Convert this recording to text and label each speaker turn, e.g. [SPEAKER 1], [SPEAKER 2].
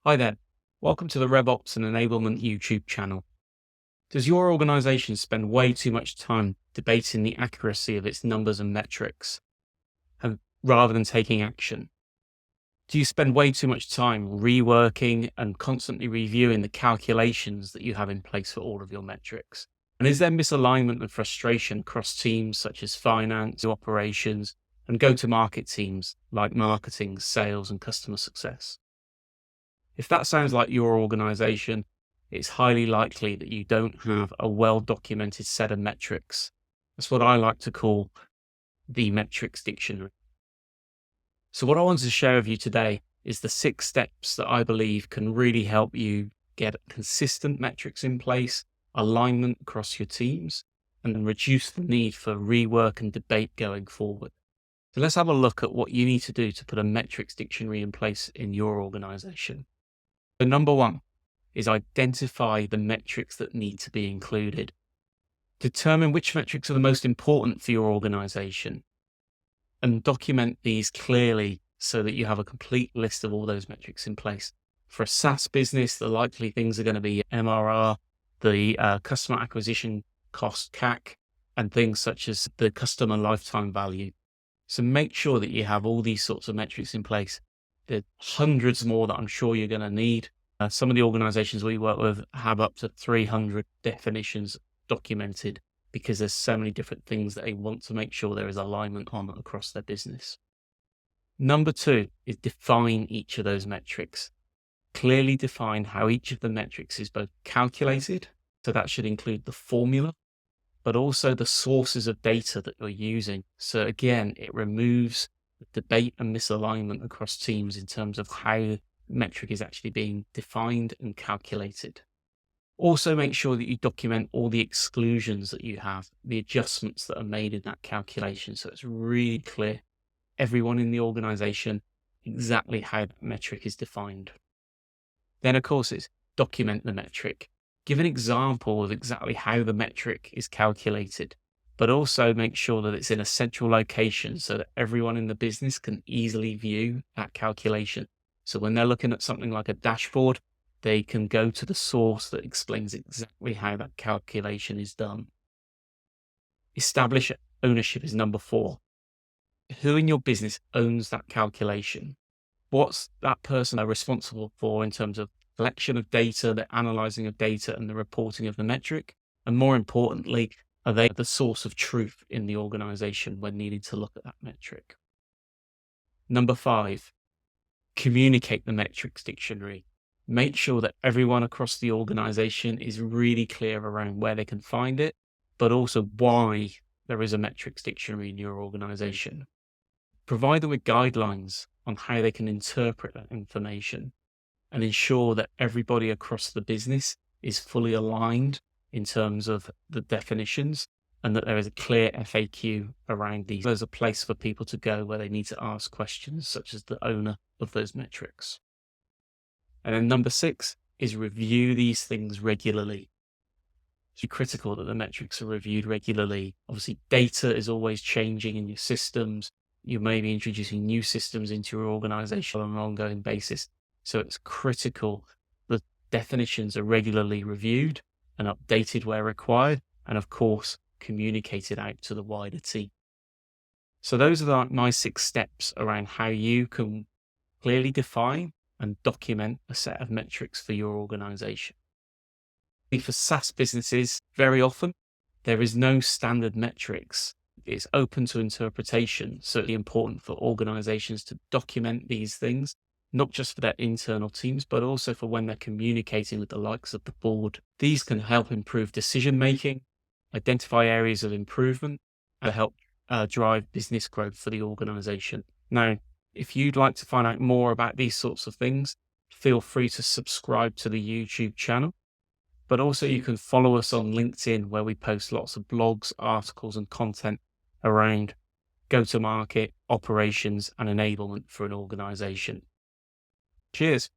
[SPEAKER 1] Hi there. Welcome to the RevOps and Enablement YouTube channel. Does your organization spend way too much time debating the accuracy of its numbers and metrics rather than taking action? Do you spend way too much time reworking and constantly reviewing the calculations that you have in place for all of your metrics? And is there misalignment and frustration across teams such as finance, operations, and go-to-market teams like marketing, sales, and customer success? If that sounds like your organization, it's highly likely that you don't have a well-documented set of metrics. That's what I like to call the metrics dictionary. So what I want to share with you today is the 6 steps that I believe can really help you get consistent metrics in place, alignment across your teams, and then reduce the need for rework and debate going forward. So let's have a look at what you need to do to put a metrics dictionary in place in your organization. So number 1 is identify the metrics that need to be included. Determine which metrics are the most important for your organization and document these clearly so that you have a complete list of all those metrics in place. For a SaaS business, the likely things are going to be MRR, the customer acquisition cost CAC, and things such as the customer lifetime value. So make sure that you have all these sorts of metrics in place. There are hundreds more that I'm sure you're going to need. Some of the organizations we work with have up to 300 definitions documented because there's so many different things that they want to make sure there is alignment on across their business. Number 2 is define each of those metrics. Clearly define how each of the metrics is both calculated, so that should include the formula, but also the sources of data that you're using. So again, it removes the debate and misalignment across teams in terms of how metric is actually being defined and calculated. Also make sure that you document all the exclusions that you have, the adjustments that are made in that calculation. So it's really clear, everyone in the organization, exactly how that metric is defined. Then of course it's document the metric. Give an example of exactly how the metric is calculated, but also make sure that it's in a central location so that everyone in the business can easily view that calculation. So when they're looking at something like a dashboard, they can go to the source that explains exactly how that calculation is done. Establish ownership is number 4. Who in your business owns that calculation? What's that person responsible for in terms of collection of data, the analyzing of data, and the reporting of the metric? And more importantly, are they the source of truth in the organization when needing to look at that metric? Number 5, communicate the metrics dictionary. Make sure that everyone across the organization is really clear around where they can find it, but also why there is a metrics dictionary in your organization. Provide them with guidelines on how they can interpret that information and ensure that everybody across the business is fully aligned in terms of the definitions and that there is a clear FAQ around these. There's a place for people to go where they need to ask questions, such as the owner of those metrics. And then number 6 is review these things regularly. It's critical that the metrics are reviewed regularly. Obviously, data is always changing in your systems. You may be introducing new systems into your organization on an ongoing basis. So it's critical that definitions are regularly reviewed and updated where required, and of course, communicated out to the wider team. So those are my 6 steps around how you can clearly define and document a set of metrics for your organization. For SaaS businesses, very often, there is no standard metrics. It's open to interpretation. So it's important for organizations to document these things, not just for their internal teams, but also for when they're communicating with the likes of the board. These can help improve decision-making, identify areas of improvement, and help drive business growth for the organization. Now, if you'd like to find out more about these sorts of things, feel free to subscribe to the YouTube channel. But also you can follow us on LinkedIn, where we post lots of blogs, articles, and content around go-to-market, operations, and enablement for an organization. Cheers.